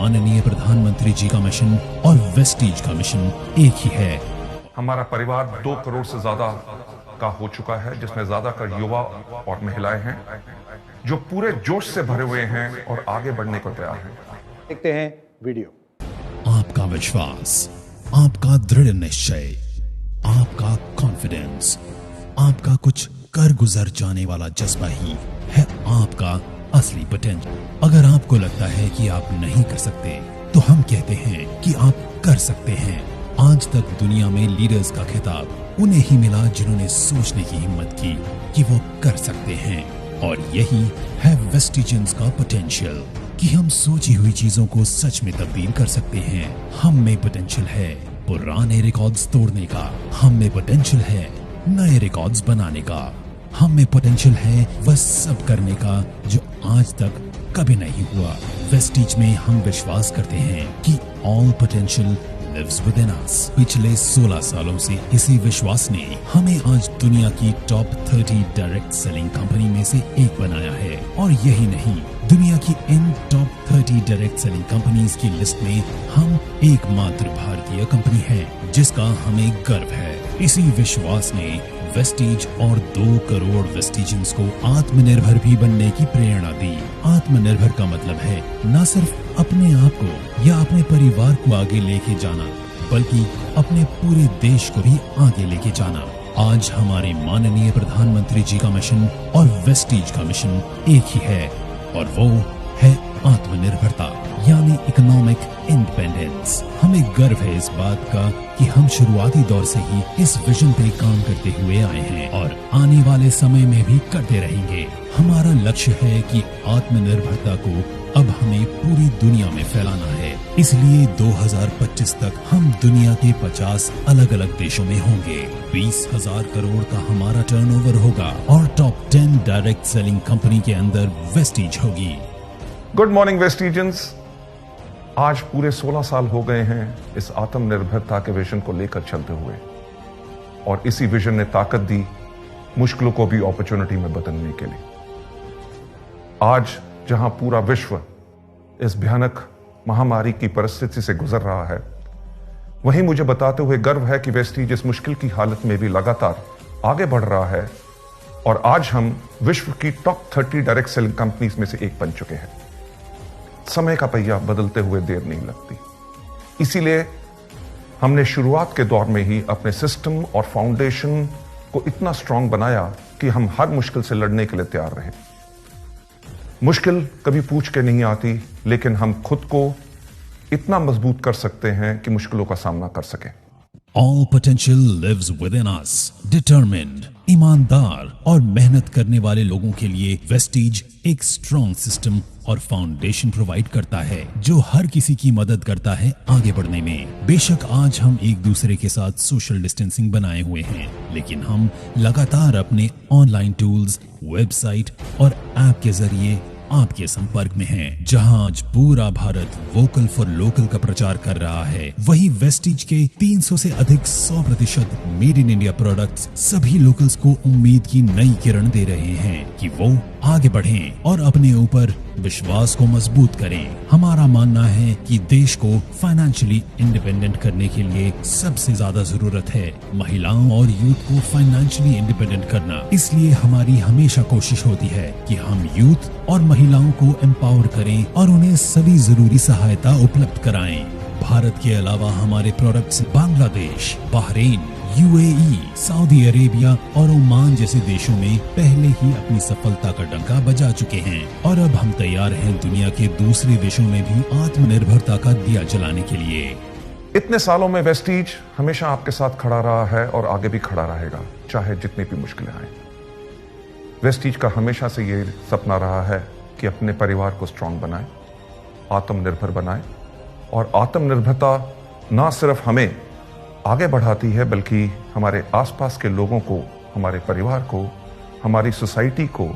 माननीय प्रधानमंत्री जी का मिशन और वेस्टीज का मिशन एक ही है। हमारा परिवार 2 करोड़ से ज्यादा का हो चुका है, जिसमें ज्यादातर युवा और महिलाएं हैं जो पूरे जोश से भरे हुए हैं और आगे बढ़ने को तैयार हैं। देखते हैं वीडियो। आपका विश्वास, आपका दृढ़ निश्चय, आपका कॉन्फिडेंस, आपका कुछ कर गुजर जाने वाला जज्बा ही है आपका असली पोटेंशियल। अगर आपको लगता है कि आप नहीं कर सकते, तो हम कहते हैं कि आप कर सकते हैं। आज तक दुनिया में लीडर्स का खिताब उन्हें ही मिला जिन्होंने सोचने की हिम्मत की कि वो कर सकते हैं। और यही है वेस्टिजियंस का पोटेंशियल कि हम सोची हुई चीजों को सच में तब्दील कर सकते हैं। हम में पोटेंशियल है पुराने रिकॉर्ड्स तोड़ने का, हम में पोटेंशियल है नए रिकॉर्ड्स बनाने का, हम में पोटेंशियल है वह सब करने का जो आज तक कभी नहीं हुआ। वेस्टीज में हम विश्वास करते हैं कि all potential lives within us। पिछले 16 सालों से इसी विश्वास ने हमें आज दुनिया की टॉप 30 डायरेक्ट सेलिंग कंपनी में से एक बनाया है। और यही नहीं, दुनिया की इन टॉप 30 डायरेक्ट सेलिंग कंपनीज की लिस्ट में हम एकमात्र भारतीय कंपनी है जिसका हमें गर्व है। इसी विश्वास ने वेस्टीज और 2 करोड़ वेस्टिजियंस को आत्मनिर्भर भी बनने की प्रेरणा दी। आत्मनिर्भर का मतलब है न सिर्फ अपने आप को या अपने परिवार को आगे लेके जाना, बल्कि अपने पूरे देश को भी आगे लेके जाना। आज हमारे माननीय प्रधानमंत्री जी का मिशन और वेस्टीज का मिशन एक ही है, और वो है आत्मनिर्भरता यानी इकोनॉमिक इंडिपेंडेंस। हमें गर्व है इस बात का कि हम शुरुआती दौर से ही इस विजन पे काम करते हुए आए हैं और आने वाले समय में भी करते रहेंगे। हमारा लक्ष्य है कि आत्मनिर्भरता को अब हमें पूरी दुनिया में फैलाना है। इसलिए 2025 तक हम दुनिया के 50 अलग अलग देशों में होंगे। 20,000 करोड़ का हमारा टर्नओवर होगा और टॉप 10 डायरेक्ट सेलिंग कंपनी के अंदर वेस्टीज होगी। Good morning Vestigians. आज पूरे 16 साल हो गए हैं इस आत्मनिर्भरता के विजन को लेकर चलते हुए, और इसी विजन ने ताकत दी मुश्किलों को भी अपॉर्चुनिटी में बदलने के लिए। आज जहां पूरा विश्व इस भयानक महामारी की परिस्थिति से गुजर रहा है, वहीं मुझे बताते हुए गर्व है कि वेस्टीज इस मुश्किल की हालत में भी लगातार आगे बढ़ रहा है, और आज हम विश्व की टॉप 30 डायरेक्ट सेलिंग कंपनीज में से एक बन चुके हैं। समय का पहिया बदलते हुए देर नहीं लगती, इसीलिए हमने शुरुआत के दौर में ही अपने सिस्टम और फाउंडेशन को इतना स्ट्रांग बनाया कि हम हर मुश्किल से लड़ने के लिए तैयार रहे। मुश्किल कभी पूछ के नहीं आती, लेकिन हम खुद को इतना मजबूत कर सकते हैं कि मुश्किलों का सामना कर सकें। All potential lives within us। Determined, ईमानदार और मेहनत करने वाले लोगों के लिए वेस्टीज एक स्ट्रॉन्ग सिस्टम और फाउंडेशन प्रोवाइड करता है जो हर किसी की मदद करता है आगे बढ़ने में। बेशक आज हम एक दूसरे के साथ सोशल डिस्टेंसिंग बनाए हुए हैं, लेकिन हम लगातार अपने ऑनलाइन टूल्स, वेबसाइट और ऐप के जरिए आपके संपर्क में हैं। जहां आज पूरा भारत वोकल फॉर लोकल का प्रचार कर रहा है, वहीं वेस्टीज के 300 से अधिक 100% मेड इन इंडिया प्रोडक्ट्स सभी लोकल्स को उम्मीद की नई किरण दे रहे हैं कि वो आगे बढ़ें और अपने ऊपर विश्वास को मजबूत करें। हमारा मानना है कि देश को फाइनेंशियली इंडिपेंडेंट करने के लिए सबसे ज्यादा जरूरत है महिलाओं और यूथ को फाइनेंशियली इंडिपेंडेंट करना। इसलिए हमारी हमेशा कोशिश होती है कि हम यूथ और महिलाओं को एम्पावर करें और उन्हें सभी जरूरी सहायता उपलब्ध कराएं। भारत के अलावा हमारे products Bangladesh, Bahrain, UAE, Saudi Arabia और ओमान जैसे देशों में पहले ही अपनी सफलता का डंका बजा चुके हैं, और अब हम तैयार हैं दुनिया के दूसरे देशों में भी आत्मनिर्भरता का दिया जलाने के लिए। इतने सालों में वेस्टीज हमेशा आपके साथ खड़ा रहा है और आगे भी खड़ा रहेगा, चाहे जितनी भी मुश्किलें आए। वेस्टीज का हमेशा से ये सपना रहा है कि अपने परिवार को स्ट्रांग बनाए, आत्मनिर्भर बनाए, और आत्मनिर्भरता ना सिर्फ हमें आगे बढ़ाती है बल्कि हमारे आसपास के लोगों को, हमारे परिवार को, हमारी सोसाइटी को,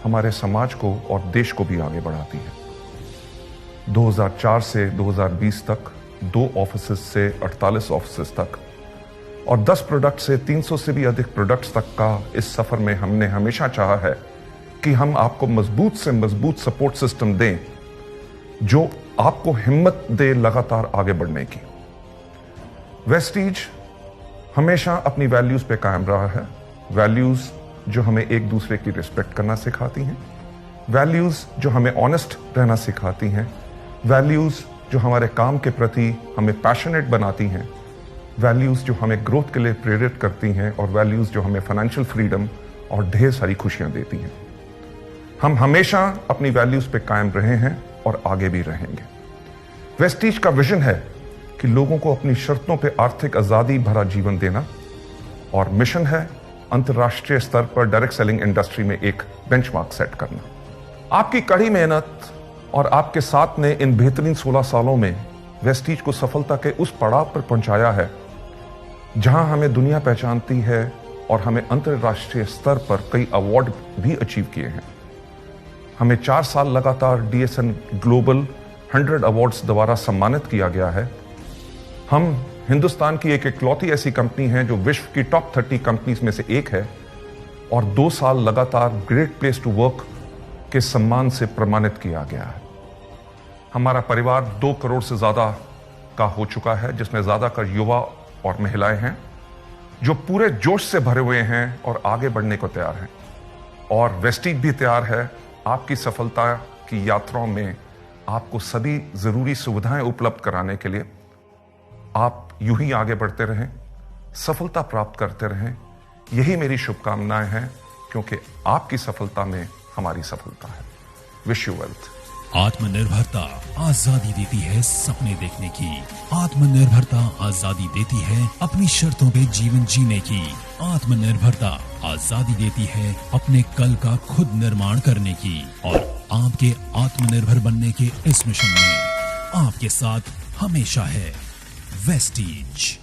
हमारे समाज को और देश को भी आगे बढ़ाती है। 2004 से 2020 तक 2 ऑफिसेस से 48 ऑफिसेस तक और 10 प्रोडक्ट से 300 से भी अधिक प्रोडक्ट्स तक का इस सफर में हमने हमेशा चाहा है कि हम आपको मजबूत से मजबूत सपोर्ट सिस्टम दें जो आपको हिम्मत दे लगातार आगे बढ़ने की। वेस्टीज हमेशा अपनी वैल्यूज पे कायम रहा है। वैल्यूज जो हमें एक दूसरे की रिस्पेक्ट करना सिखाती हैं, वैल्यूज जो हमें ऑनेस्ट रहना सिखाती हैं, वैल्यूज जो हमारे काम के प्रति हमें पैशनेट बनाती हैं, वैल्यूज जो हमें ग्रोथ के लिए प्रेरित करती हैं, और वैल्यूज जो हमें फाइनेंशियल फ्रीडम और ढेर सारी खुशियां देती हैं। हम हमेशा अपनी वैल्यूज पे कायम रहे हैं और आगे भी रहेंगे। वेस्टीज का विजन है कि लोगों को अपनी शर्तों पे आर्थिक आजादी भरा जीवन देना, और मिशन है अंतर्राष्ट्रीय स्तर पर डायरेक्ट सेलिंग इंडस्ट्री में एक बेंचमार्क सेट करना। आपकी कड़ी मेहनत और आपके साथ ने इन बेहतरीन 16 सालों में वेस्टीज को सफलता के उस पड़ाव पर पहुंचाया है जहां हमें दुनिया पहचानती है, और हमें अंतर्राष्ट्रीय स्तर पर कई अवार्ड भी अचीव किए हैं। हमें 4 साल लगातार DSN ग्लोबल 100 अवार्ड्स द्वारा सम्मानित किया गया है। हम हिंदुस्तान की एक इकलौती ऐसी कंपनी है जो विश्व की टॉप 30 कंपनीज में से एक है, और 2 साल लगातार ग्रेट प्लेस टू वर्क के सम्मान से प्रमाणित किया गया है। हमारा परिवार 2 करोड़ से ज्यादा का हो चुका है, जिसमें ज्यादातर युवा और महिलाएं हैं जो पूरे जोश से भरे हुए हैं और आगे बढ़ने को तैयार हैं। और वेस्टीज भी तैयार है आपकी सफलता की यात्राओं में आपको सभी जरूरी सुविधाएं उपलब्ध कराने के लिए। आप यूं ही आगे बढ़ते रहें, सफलता प्राप्त करते रहें, यही मेरी शुभकामनाएं हैं, क्योंकि आपकी सफलता में हमारी सफलता है। Wish you wealth. आत्मनिर्भरता आजादी देती है सपने देखने की। आत्मनिर्भरता आजादी देती है अपनी शर्तों पे जीवन जीने की। आत्मनिर्भरता आजादी देती है अपने कल का खुद निर्माण करने की। और आपके आत्मनिर्भर बनने के इस मिशन में आपके साथ हमेशा है वेस्टीज।